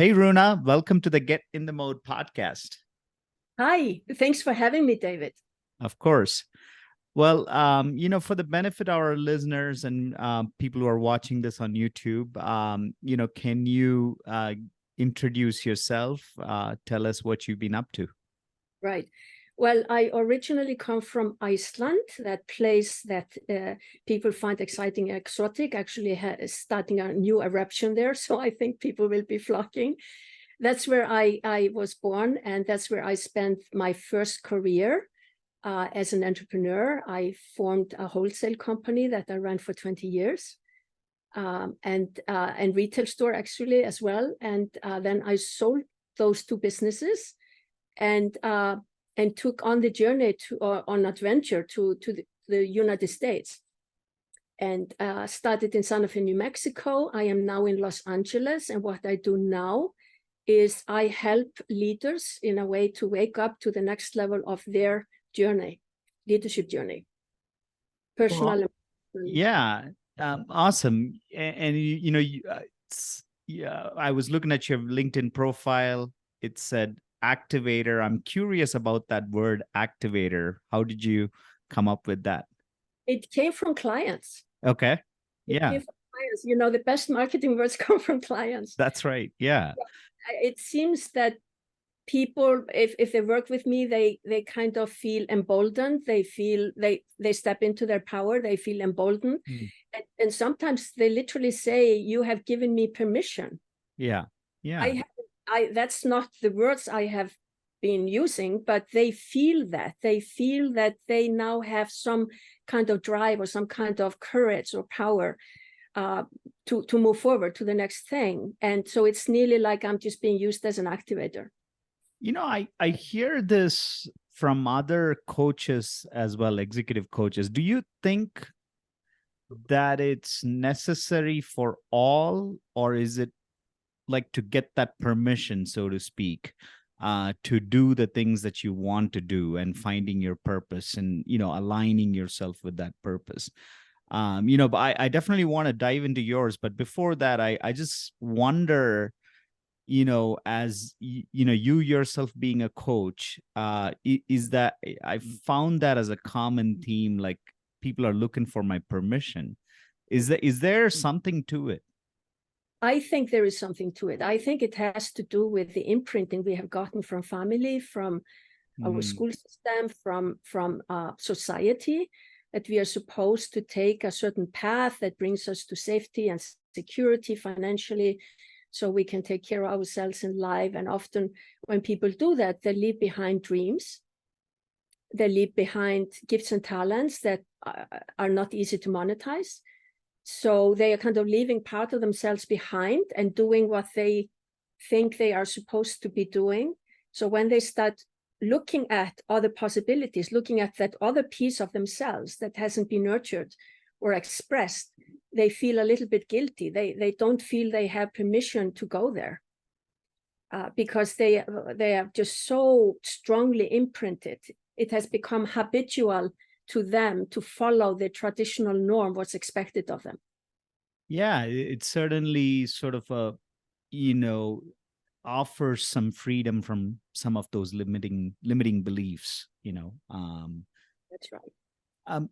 Hey, Runa, welcome to the Get in the Mode podcast. Hi, thanks for having me, David. Of course. Well, for the benefit of our listeners and people who are watching this on YouTube, can you introduce yourself? Tell us what you've been up to. Right. Well, I originally come from Iceland, that place that people find exciting, exotic, actually starting a new eruption there. So I think people will be flocking. That's where I was born, and that's where I spent my first career as an entrepreneur. I formed a wholesale company that I ran for 20 years, and retail store actually as well. And then I sold those two businesses and took on the journey on adventure to the United States, and started in Santa Fe, New Mexico. I am now in Los Angeles, and what I do now is I help leaders in a way to wake up to the next level of their journey, leadership journey, personal. Well, yeah, awesome. I was looking at your LinkedIn profile. It said activator. I'm curious about that word activator. How did you come up with that? It came from clients. Okay. It Yeah. came from clients. You know, the best marketing words come from clients. That's right. Yeah. It seems that people, if they work with me, they kind of feel emboldened. They feel they step into their power. They feel emboldened. And sometimes they literally say, "You have given me permission." Yeah. Yeah. That's not the words I have been using, but they feel that. They feel that they now have some kind of drive or some kind of courage or power to move forward to the next thing. And so it's nearly like I'm just being used as an activator. I hear this from other coaches as well, executive coaches. Do you think that it's necessary for all, or is it like to get that permission, so to speak, to do the things that you want to do and finding your purpose and, aligning yourself with that purpose? But I definitely want to dive into yours. But before that, I just wonder, as you yourself being a coach, is that I found that as a common theme, like people are looking for my permission. Is there something to it? I think there is something to it. I think it has to do with the imprinting we have gotten from family, from our school system, from society, that we are supposed to take a certain path that brings us to safety and security financially, so we can take care of ourselves in life. And often when people do that, they leave behind dreams. They leave behind gifts and talents that are not easy to monetize. So they are kind of leaving part of themselves behind and doing what they think they are supposed to be doing. So when they start looking at other possibilities, looking at that other piece of themselves that hasn't been nurtured or expressed, they feel a little bit guilty. They don't feel they have permission to go there because they are just so strongly imprinted. It has become habitual to them to follow the traditional norm, what's expected of them. Yeah, it's certainly sort of offers some freedom from some of those limiting beliefs. That's right.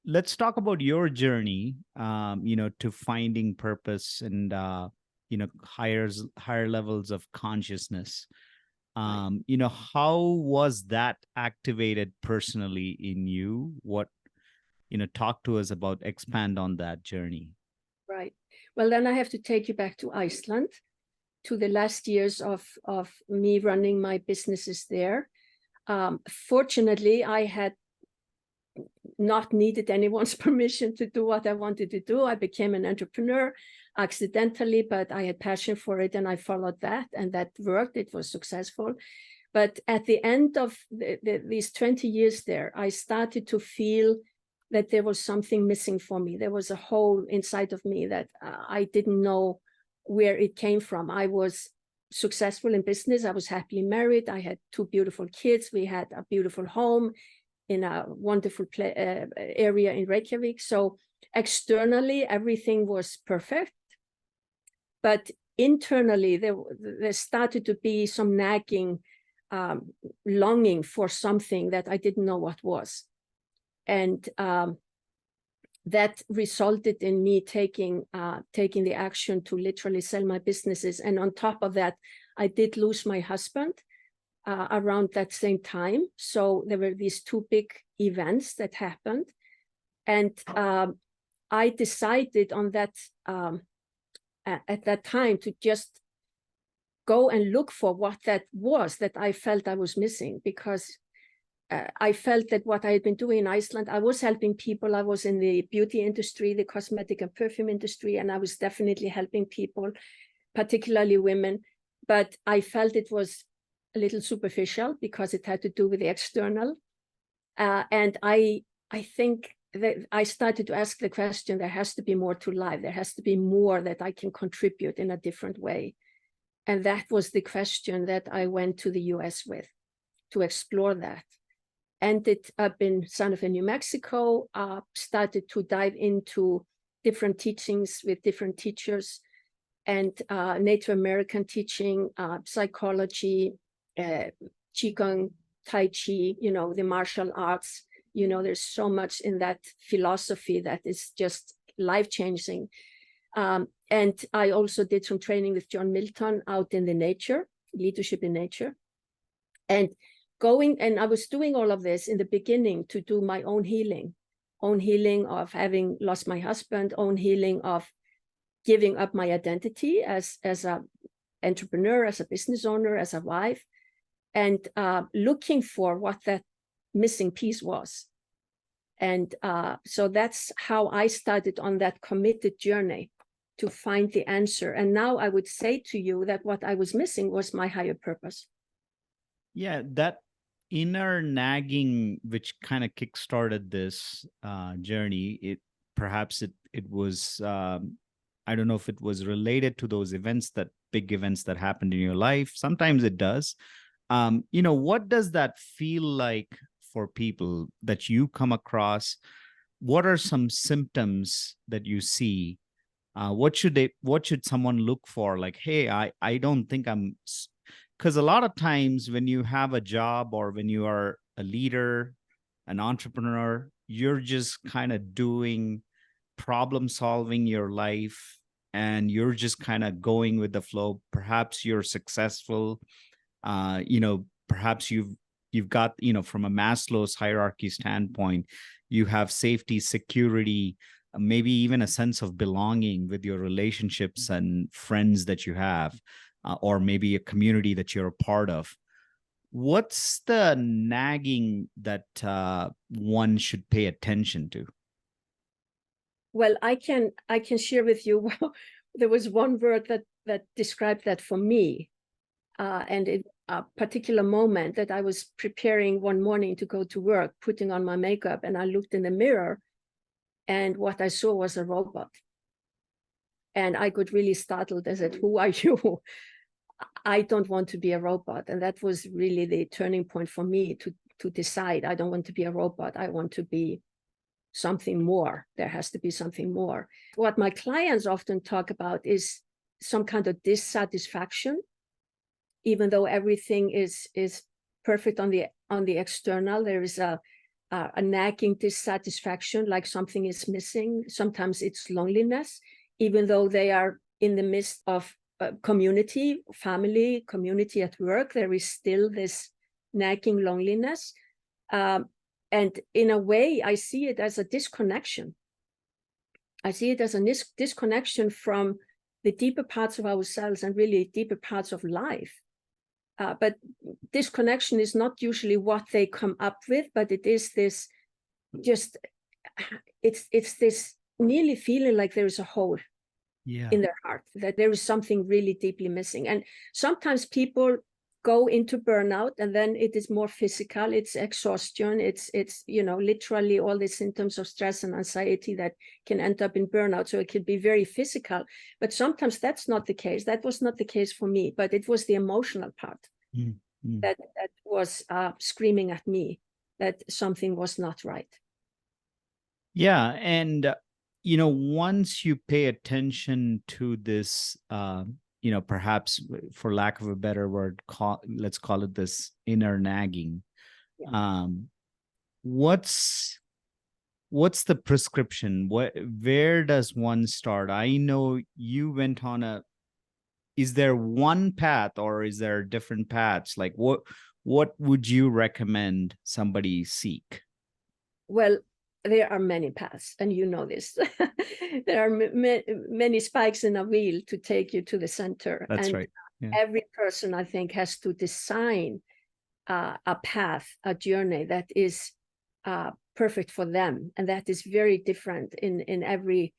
Let's talk about your journey, to finding purpose and higher levels of consciousness. How was that activated personally in you? What, talk to us about, expand on that journey. Right. Well, then I have to take you back to Iceland, to the last years of me running my businesses there. Fortunately, I had not needed anyone's permission to do what I wanted to do. I became an entrepreneur accidentally, but I had passion for it and I followed that, and that worked. It was successful. But at the end of these 20 years there, I started to feel that there was something missing for me. There was a hole inside of me that I didn't know where it came from. I was successful in business. I was happily married. I had two beautiful kids. We had a beautiful home in a wonderful area in Reykjavik. So externally, everything was perfect. But internally, there started to be some nagging longing for something that I didn't know what was. And that resulted in me taking the action to literally sell my businesses. And on top of that, I did lose my husband around that same time. So there were these two big events that happened. And I decided on that at that time to just go and look for what that was that I felt I was missing, because I felt that what I had been doing in Iceland, I was helping people. I was in the beauty industry, the cosmetic and perfume industry, and I was definitely helping people, particularly women. But I felt it was a little superficial because it had to do with the external. And I think that I started to ask the question, there has to be more to life. There has to be more that I can contribute in a different way. And that was the question that I went to the US with, to explore that. Ended up in Santa Fe, New Mexico, started to dive into different teachings with different teachers, and Native American teaching, psychology, Qigong, Tai Chi, the martial arts. There's so much in that philosophy that is just life-changing. And I also did some training with John Milton out in the nature, leadership in nature. And I was doing all of this in the beginning to do my own healing of having lost my husband, own healing of giving up my identity as an entrepreneur, as a business owner, as a wife, and looking for what that missing piece was. And so that's how I started on that committed journey to find the answer. And now I would say to you that what I was missing was my higher purpose. Yeah, that inner nagging, which kind of kickstarted this journey, it was I don't know if it was related to those big events that happened in your life. Sometimes it does. What does that feel like for people that you come across? What are some symptoms that you see? What should someone look for? Like, hey, I don't think I'm, because a lot of times when you have a job or when you are a leader, an entrepreneur, you're just kind of doing problem solving your life, and you're just kind of going with the flow. Perhaps you're successful. Perhaps you've got, from a Maslow's hierarchy standpoint, you have safety, security, maybe even a sense of belonging with your relationships and friends that you have, or maybe a community that you're a part of. What's the nagging that one should pay attention to? Well, I can share with you. There was one word that described that for me, and in a particular moment that I was preparing one morning to go to work, putting on my makeup, and I looked in the mirror, and what I saw was a robot. And I got really startled. I said, "Who are you?" I don't want to be a robot. And that was really the turning point for me to decide, I don't want to be a robot. I want to be something more. There has to be something more. What my clients often talk about is some kind of dissatisfaction, even though everything is perfect on the external. There is a nagging dissatisfaction, like something is missing. Sometimes it's loneliness, even though they are in the midst of community, family, community at work. There is still this nagging loneliness. And in a way, I see it as a disconnection. I see it as a disconnection from the deeper parts of ourselves and really deeper parts of life. But disconnection is not usually what they come up with, but it is this it's this nearly feeling like there is a hole in their heart, that there is something really deeply missing. And sometimes people go into burnout, and then it is more physical. It's exhaustion. It's literally all the symptoms of stress and anxiety that can end up in burnout. So it can be very physical, but sometimes that's not the case. That was not the case for me, but it was the emotional part that was screaming at me that something was not right. Yeah, and once you pay attention to this perhaps for lack of a better word, let's call it this inner nagging. Yeah. What's the prescription? Where does one start? I know you went on is there one path or is there different paths? Like what would you recommend somebody seek? Well, there are many paths, and you know this. There are many spikes in a wheel to take you to the center. That's and right. Yeah. Every person, I think, has to design a path, a journey that is perfect for them, and that is very different in every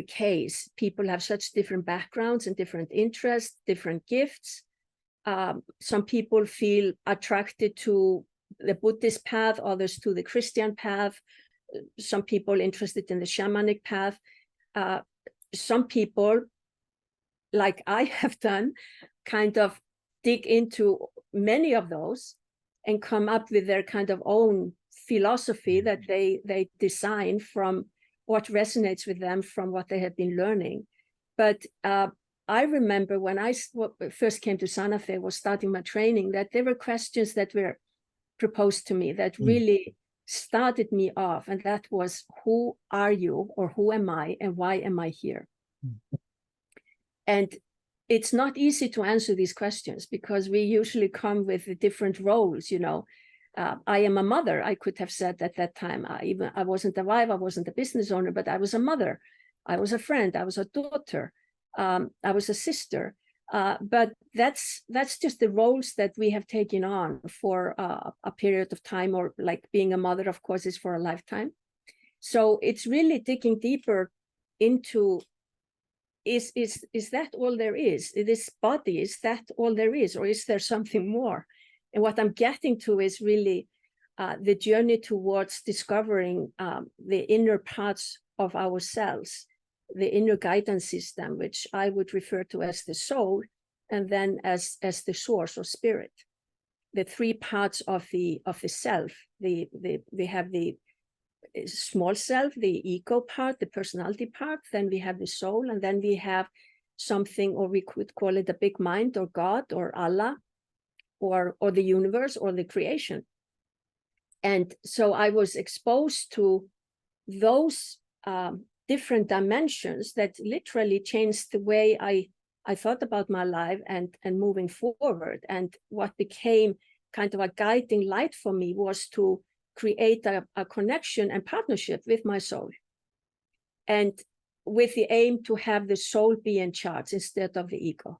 case. People have such different backgrounds and different interests, different gifts. Some people feel attracted to the Buddhist path, others to the Christian path, some people interested in the shamanic path. Some people, like I have done, kind of dig into many of those and come up with their kind of own philosophy that they design from what resonates with them from what they have been learning. But I remember when I first came to Santa Fe, was starting my training, that there were questions that were proposed to me that really started me off. And that was, who are you, or who am I, and why am I here? And it's not easy to answer these questions because we usually come with different roles. I am a mother. I could have said at that time, I wasn't a wife, I wasn't a business owner, but I was a mother. I was a friend. I was a daughter. I was a sister. But that's just the roles that we have taken on for a period of time, or like being a mother, of course, is for a lifetime. So it's really digging deeper into, is that all there is? This body, is that all there is, or is there something more? And what I'm getting to is really the journey towards discovering the inner parts of ourselves, the inner guidance system, which I would refer to as the soul, and then as the source or spirit. The three parts of the self. We have the small self, the ego part, the personality part. Then we have the soul, and then we have something, or we could call it a big mind, or God, or Allah, or the universe, or the creation. And so I was exposed to those different dimensions that literally changed the way I thought about my life and moving forward. And what became kind of a guiding light for me was to create a connection and partnership with my soul, and with the aim to have the soul be in charge instead of the ego.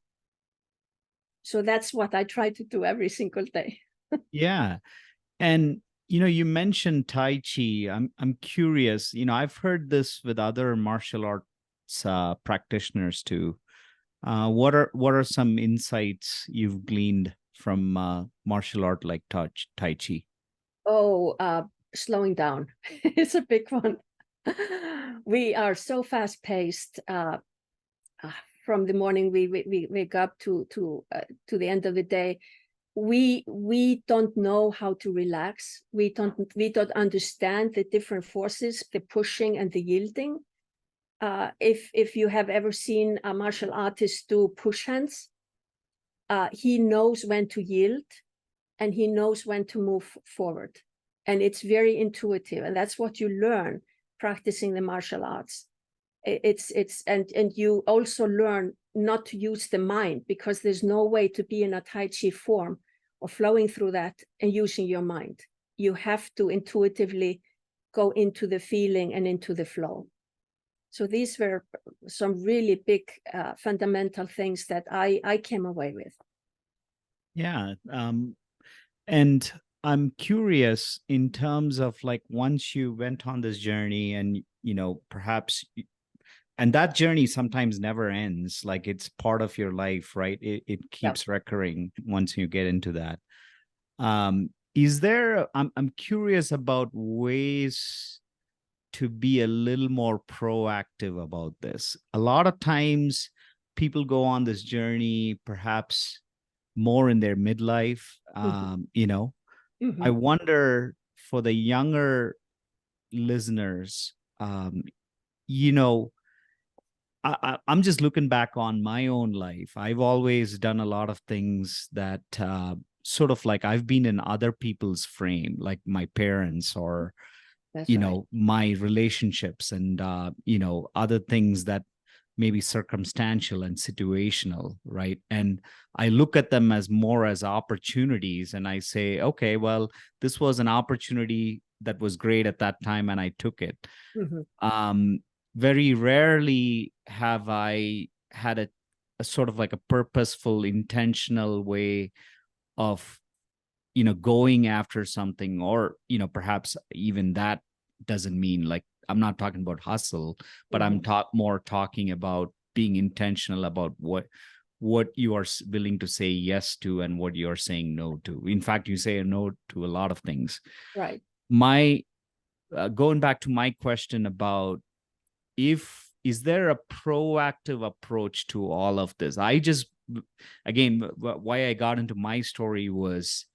So that's what I try to do every single day. Yeah. And you mentioned Tai Chi. I'm curious. I've heard this with other martial arts practitioners too. What are some insights you've gleaned from martial art like Tai Chi? Oh, slowing down. It's a big one. We are so fast paced. From the morning we wake up to the end of the day. We don't know how to relax. We don't understand the different forces, the pushing and the yielding. If you have ever seen a martial artist do push hands, he knows when to yield, and he knows when to move forward. And it's very intuitive, and that's what you learn practicing the martial arts. And you also learn not to use the mind, because there's no way to be in a Tai Chi form or flowing through that and using your mind. You have to intuitively go into the feeling and into the flow. So these were some really big fundamental things that I came away with. Yeah. And I'm curious in terms of, like, once you went on this journey and, perhaps, and that journey sometimes never ends, like it's part of your life, right? It keeps recurring once you get into that. Is there, I'm curious about ways to be a little more proactive about this. A lot of times people go on this journey, perhaps more in their midlife. I wonder, for the younger listeners, you know, I'm just looking back on my own life. I've always done a lot of things that sort of like I've been in other people's frame, like my parents or, That's right. my relationships and, other things that may be circumstantial and situational, right? And I look at them as more as opportunities and I say, okay, well, this was an opportunity that was great at that time and I took it. Um, very rarely have I had a sort of like a purposeful, intentional way of, going after something, or, perhaps even that doesn't mean like, I'm not talking about hustle, but I'm more talking about being intentional about what you are willing to say yes to and what you're saying no to. In fact, you say no to a lot of things. Right. My going back to my question about, is there a proactive approach to all of this? I just, again, why I got into my story was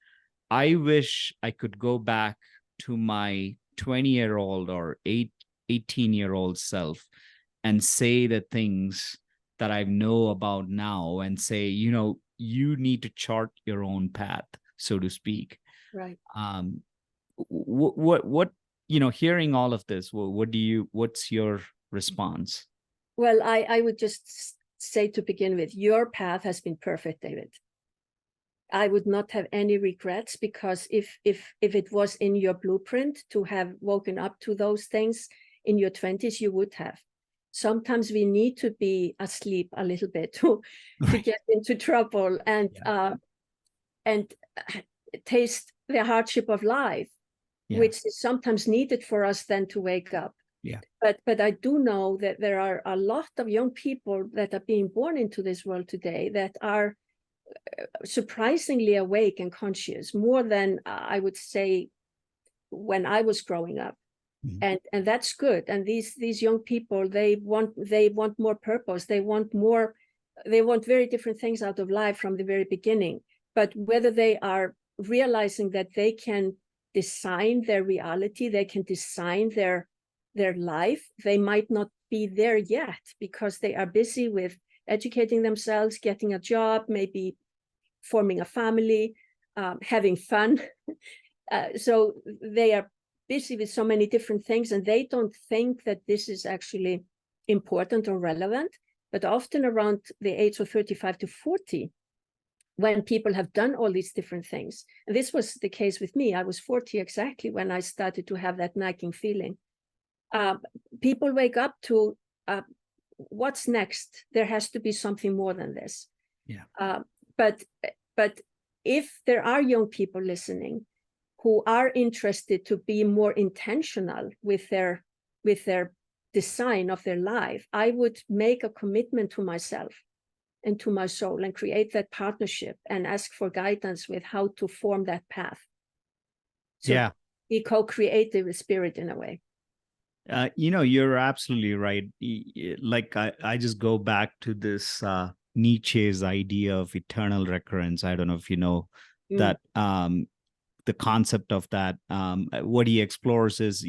I wish I could go back to my 20-year-old or 18-year-old self and say the things that I know about now and say, you need to chart your own path, so to speak. Right. What hearing all of this, what's your response? Well, I would just say to begin with, your path has been perfect, David. I would not have any regrets, because if it was in your blueprint to have woken up to those things in your 20s, you would have. Sometimes we need to be asleep a little bit to get into trouble and taste the hardship of life, which is sometimes needed for us then to wake up. Yeah. But I do know that there are a lot of young people that are being born into this world today that are surprisingly awake and conscious, more than I would say when I was growing up. And that's good. And these young people, they want more purpose. They want very different things out of life from the very beginning. But whether they are realizing that they can design their reality, they can design their life, they might not be there yet, because they are busy with educating themselves, getting a job, maybe forming a family, having fun. So they are busy with so many different things, and they don't think that this is actually important or relevant. But often around the age of 35 to 40, when people have done all these different things, and this was the case with me, I was 40 exactly when I started to have that nagging feeling. People wake up to what's next. There has to be something more than this. Yeah. But if there are young people listening who are interested to be more intentional with their design of their life, I would make a commitment to myself and to my soul and create that partnership and ask for guidance with how to form that path. So be co-creative with spirit in a way. You're absolutely right. Like I just go back to this Nietzsche's idea of eternal recurrence. I don't know if you know that the concept of that. What he explores is,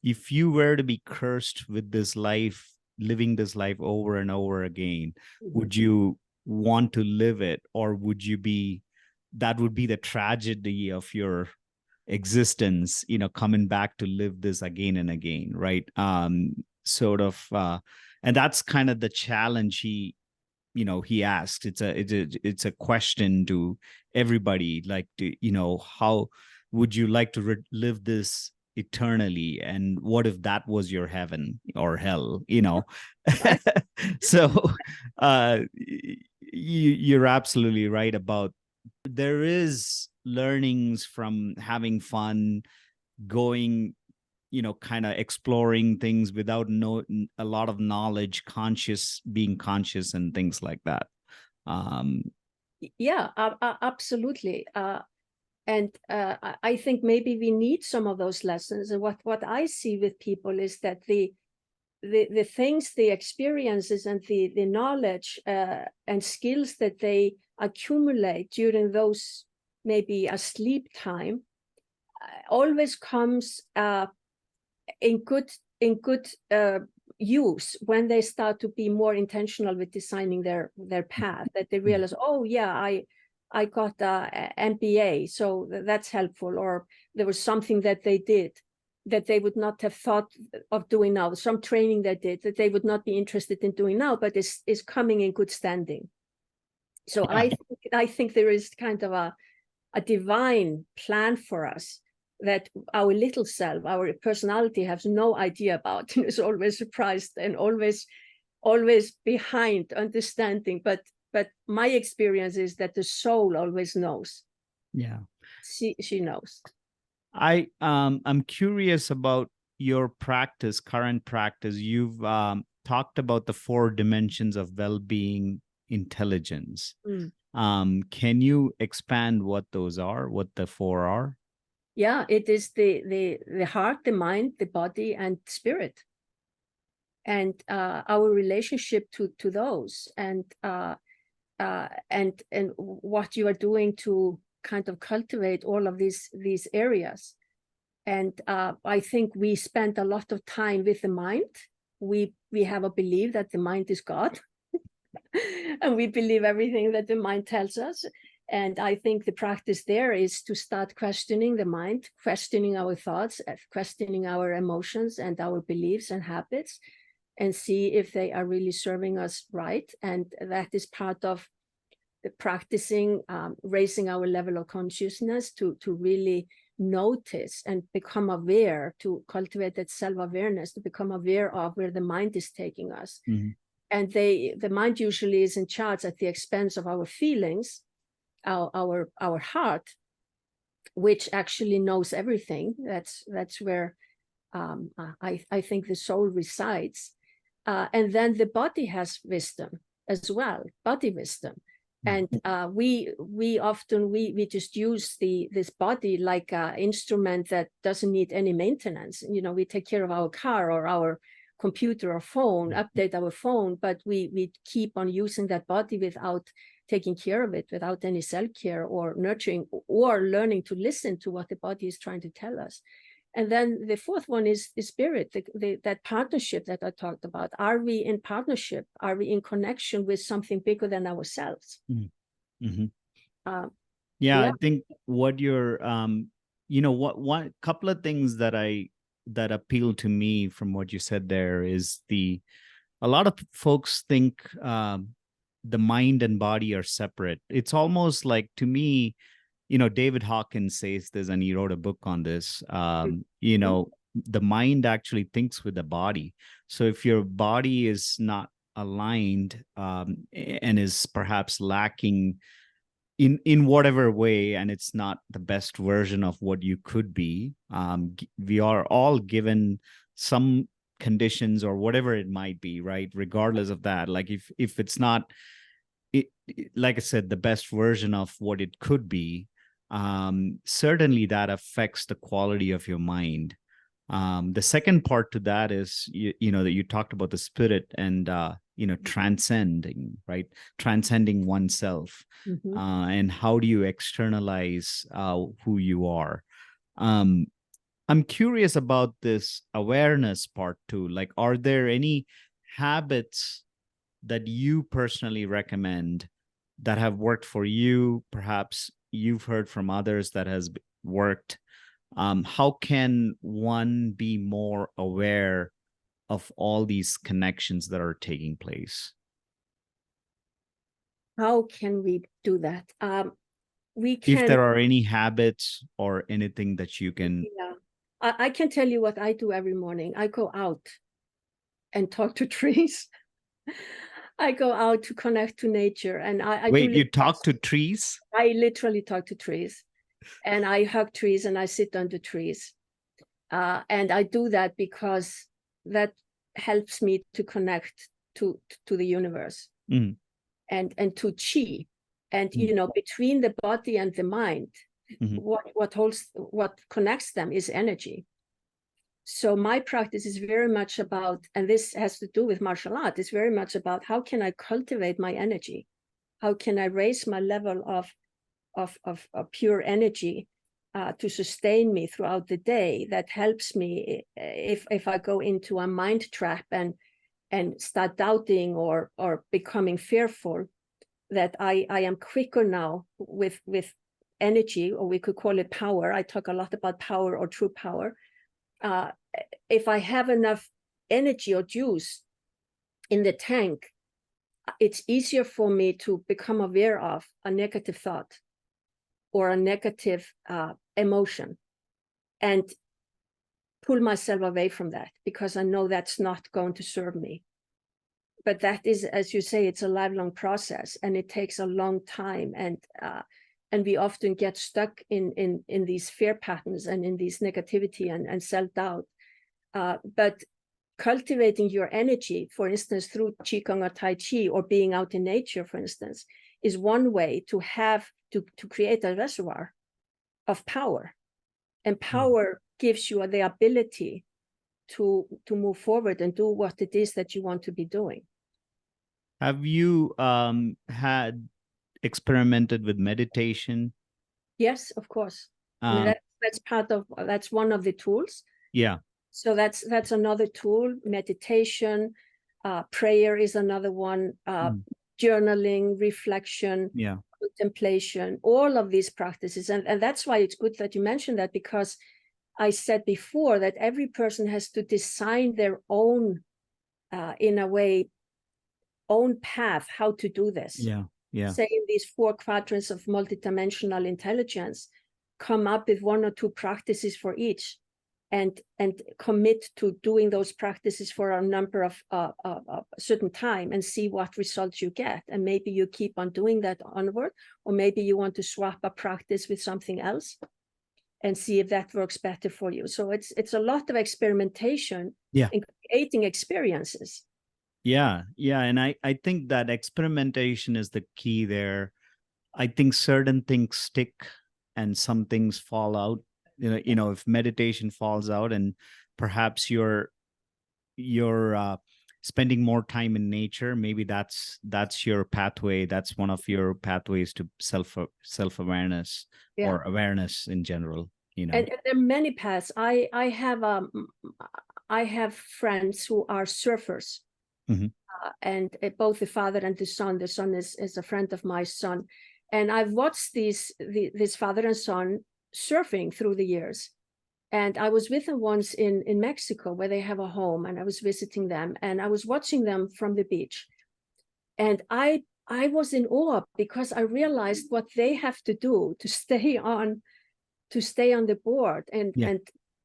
if you were to be cursed with this life, living this life over and over again, would you want to live it, or would you be? That would be the tragedy of your existence, coming back to live this again and again, right? Sort of, and that's kind of the challenge he asks. It's a question to everybody, like, how would you like to live this eternally, and what if that was your heaven or hell? So you're absolutely right about, there is learnings from having fun, going, kind of exploring things without a lot of knowledge, being conscious and things like that. Absolutely. And I think maybe we need some of those lessons. And what I see with people is that the things, the experiences, and the knowledge and skills that they accumulate during those maybe a sleep time always comes in good use when they start to be more intentional with designing their path, that they realize, oh yeah, I got a MBA, so that's helpful, or there was something that they did that they would not have thought of doing now, some training they did that they would not be interested in doing now, but is coming in good standing. So Yeah. I think there is kind of a divine plan for us that our little self, our personality, has no idea about, and is always surprised and always behind understanding. But my experience is that the soul always knows. Yeah. She knows. I'm curious about your practice, current practice. You've talked about the 4 dimensions of well-being intelligence. Can you expand what those are, what the 4 are? Yeah, it is the heart, the mind, the body, and spirit, and our relationship to those, and what you are doing to kind of cultivate all of these areas. And I think we spend a lot of time with the mind. We have a belief that the mind is God, and we believe everything that the mind tells us. And I think the practice there is to start questioning the mind, questioning our thoughts, questioning our emotions and our beliefs and habits, and see if they are really serving us right. And that is part of the practicing, raising our level of consciousness to really notice and become aware, to cultivate that self-awareness, to become aware of where the mind is taking us. Mm-hmm. And the mind usually is in charge at the expense of our feelings, our heart, which actually knows everything. That's where I think the soul resides. And then the body has wisdom as well, body wisdom. And we often just use this body like an instrument that doesn't need any maintenance. You know, we take care of our car or our computer or phone, update our phone, but we keep on using that body without taking care of it, without any self-care or nurturing or learning to listen to what the body is trying to tell us. And then the 4th one is the spirit, that partnership that I talked about. Are we in partnership? Are we in connection with something bigger than ourselves? Mm-hmm. Yeah, I think what you're, one couple of things that appeal to me from what you said there is a lot of folks think the mind and body are separate. It's almost like, to me, David Hawkins says this, and he wrote a book on this. The mind actually thinks with the body. So if your body is not aligned and is perhaps lacking in whatever way, and it's not the best version of what you could be, we are all given some conditions or whatever it might be, right? Regardless of that, like if it's not, like I said, the best version of what it could be, certainly that affects the quality of your mind. The second part to that is, that you talked about the spirit and, transcending, right? Transcending oneself. And how do you externalize who you are? I'm curious about this awareness part too. Like, are there any habits that you personally recommend that have worked for you? Perhaps you've heard from others that has worked. How can one be more aware of all these connections that are taking place? How can we do that? We can. If there are any habits or anything that you can. Yeah, I can tell you what I do every morning. I go out and talk to trees. I go out to connect to nature, and I Wait, you talk to trees? I literally talk to trees, and I hug trees, and I sit under trees, and I do that because that helps me to connect to the universe, and to chi, and between the body and the mind, what connects them is energy. So my practice is very much about, and this has to do with martial art, it's very much about how can I cultivate my energy? How can I raise my level of pure energy to sustain me throughout the day? That helps me if I go into a mind trap and and start doubting or becoming fearful, that I am quicker now with energy, or we could call it power. I talk a lot about power or true power. If I have enough energy or juice in the tank, it's easier for me to become aware of a negative thought or a negative emotion and pull myself away from that, because I know that's not going to serve me. But that is, as you say, it's a lifelong process, and it takes a long time, and we often get stuck in these fear patterns and in these negativity and self-doubt. But cultivating your energy, for instance, through Qigong or Tai Chi, or being out in nature, for instance, is one way to have to create a reservoir of power. And power gives you the ability to move forward and do what it is that you want to be doing. Have you had experimented with meditation? Yes, of course. I mean, that's one of the tools. Yeah. So that's another tool. Meditation, prayer is another one. Journaling, reflection, contemplation, all of these practices. And that's why it's good that you mentioned that, because I said before that every person has to design their own, in a way, own path, how to do this. Say in these 4 quadrants of multidimensional intelligence, come up with 1 or 2 practices for each, and commit to doing those practices for a number of a certain time, and see what results you get. And maybe you keep on doing that onward, or maybe you want to swap a practice with something else and see if that works better for you. So it's a lot of experimentation in creating experiences. Yeah. And I think that experimentation is the key there. I think certain things stick and some things fall out. You know, if meditation falls out, and perhaps you're spending more time in nature, maybe that's your pathway. That's one of your pathways to self-awareness or awareness in general. You know, and there are many paths. I have friends who are surfers. And both the father and the son. The son is a friend of my son, and I've watched this father and son surfing through the years. And I was with them once in Mexico, where they have a home, and I was visiting them, and I was watching them from the beach, and I was in awe, because I realized what they have to do to stay on the board and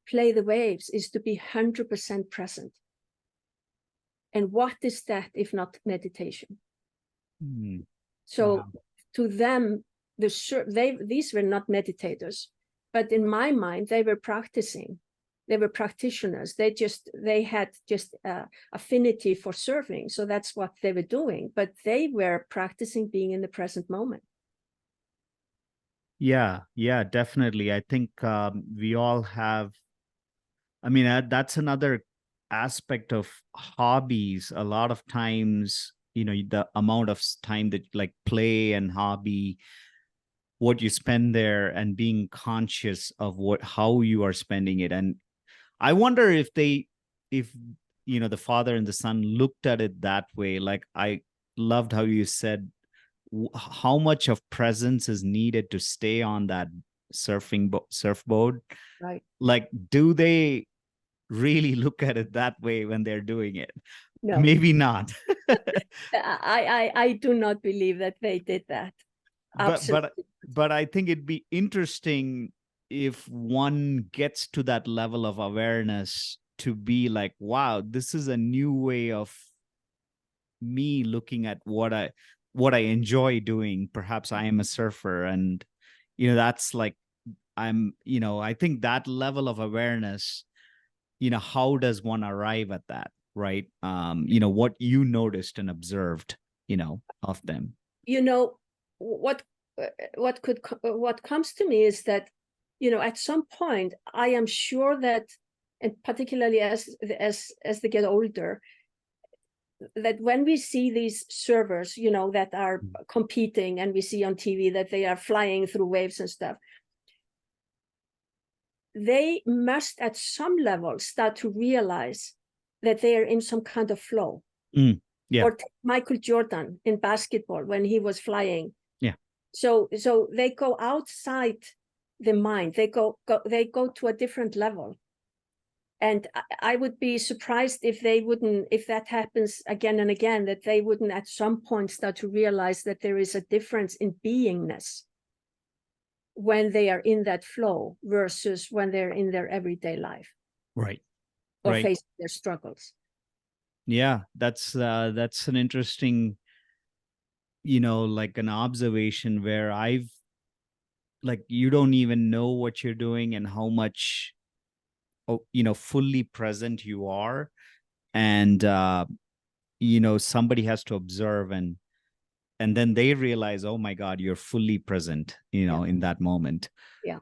play the waves is to be 100% present. And what is that if not meditation? So to them, these were not meditators, but in my mind, they were practicing. They were practitioners. They had just affinity for surfing. So that's what they were doing. But they were practicing being in the present moment. Yeah, definitely. I think we all have, I mean, that's another aspect of hobbies. A lot of times, you know, the amount of time that like play and hobby, what you spend there, and being conscious of how you are spending it. And I wonder if you know, the father and the son looked at it that way. Like, I loved how you said how much of presence is needed to stay on that surfboard. Right. Like, do they really look at it that way when they're doing it? No. Maybe not. I do not believe that they did that. Absolutely. But I think it'd be interesting if one gets to that level of awareness, to be like, wow, this is a new way of me looking at what I enjoy doing. Perhaps I am a surfer, and you know, that's like, you know, I think that level of awareness, you know, how does one arrive at that, right? You know, what you noticed and observed, you know, of them. You know, what comes to me is that, you know, at some point, I am sure that, and particularly as they get older, that when we see these servers, you know, that are competing, and we see on TV that they are flying through waves and stuff, they must at some level start to realize that they are in some kind of flow. Yeah. Or take Michael Jordan in basketball when he was flying. Yeah. So they go outside the mind. They go to a different level. And I would be surprised if that happens again and again, that they wouldn't at some point start to realize that there is a difference in beingness when they are in that flow versus when they're in their everyday life. Right. Or right. facing their struggles. Yeah, that's an interesting, like an observation where you don't even know what you're doing and how much, fully present you are. And, somebody has to observe and then they realize, oh my God, you're fully present, in that moment. Yeah.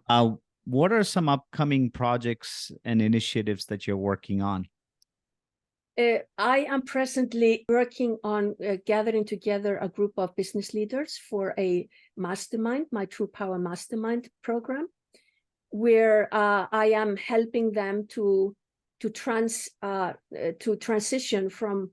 What are some upcoming projects and initiatives that you're working on? I am presently working on gathering together a group of business leaders for a mastermind, my True Power Mastermind program, where I am helping them to transition from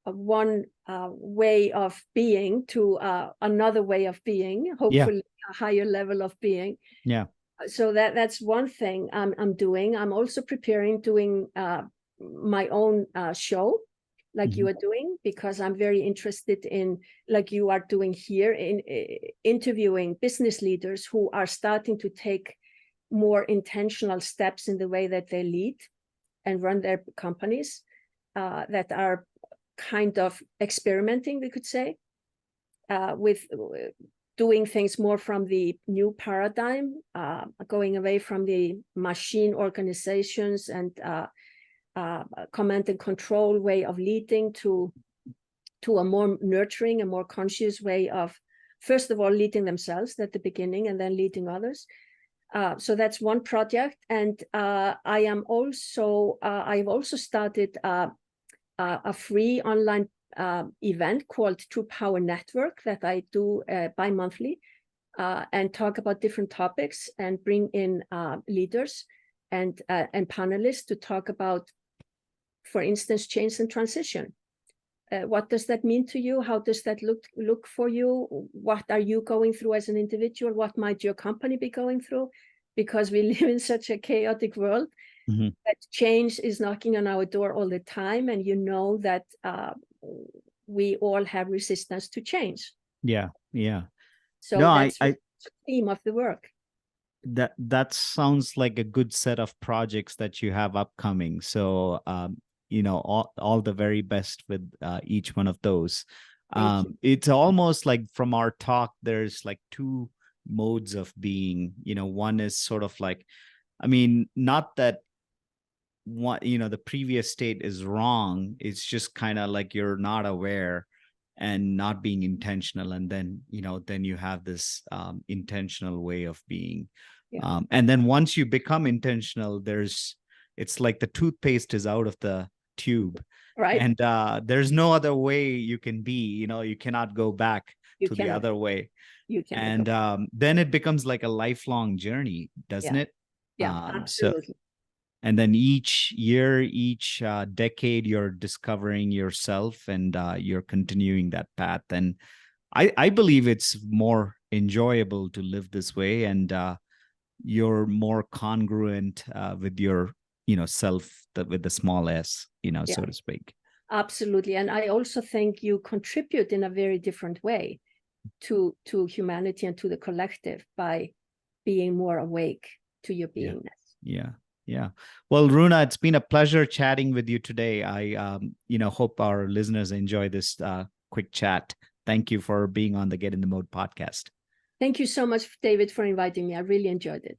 one way of being to another way of being, hopefully a higher level of being. Yeah. So that's one thing I'm doing. I'm also doing my own show, like you are doing, because I'm very interested in, like you are doing here, in interviewing business leaders who are starting to take more intentional steps in the way that they lead and run their companies, that are kind of experimenting, we could say, with doing things more from the new paradigm, going away from the machine organizations and command and control way of leading to a more nurturing and more conscious way of, first of all, leading themselves at the beginning and then leading others. So that's one project. And I've also started a free online event called True Power Network that I do bi-monthly, and talk about different topics and bring in leaders and panelists to talk about, for instance, change and transition. What does that mean to you? How does that look for you? What are you going through as an individual? What might your company be going through? Because we live in such a chaotic world, that change is knocking on our door all the time. And you know that we all have resistance to change. Yeah. So no, that's the theme of the work. That sounds like a good set of projects that you have upcoming. So, all the very best with each one of those. It's almost like from our talk, there's like two modes of being. One is sort of like, not that the previous state is wrong. It's just kind of like you're not aware and not being intentional. And then, then you have this intentional way of being. And then once you become intentional, it's like the toothpaste is out of the tube. Right. And there's no other way you can be, you cannot go back to the other way. You can. And then it becomes like a lifelong journey, doesn't it? Yeah, absolutely. And then each year, each decade, you're discovering yourself and you're continuing that path. And I believe it's more enjoyable to live this way, and you're more congruent with your, self, with the small s, so to speak. Absolutely. And I also think you contribute in a very different way to humanity and to the collective by being more awake to your beingness. Yeah. Well, Rúna, it's been a pleasure chatting with you today. I, hope our listeners enjoy this quick chat. Thank you for being on the Get in the Mode podcast. Thank you so much, David, for inviting me. I really enjoyed it.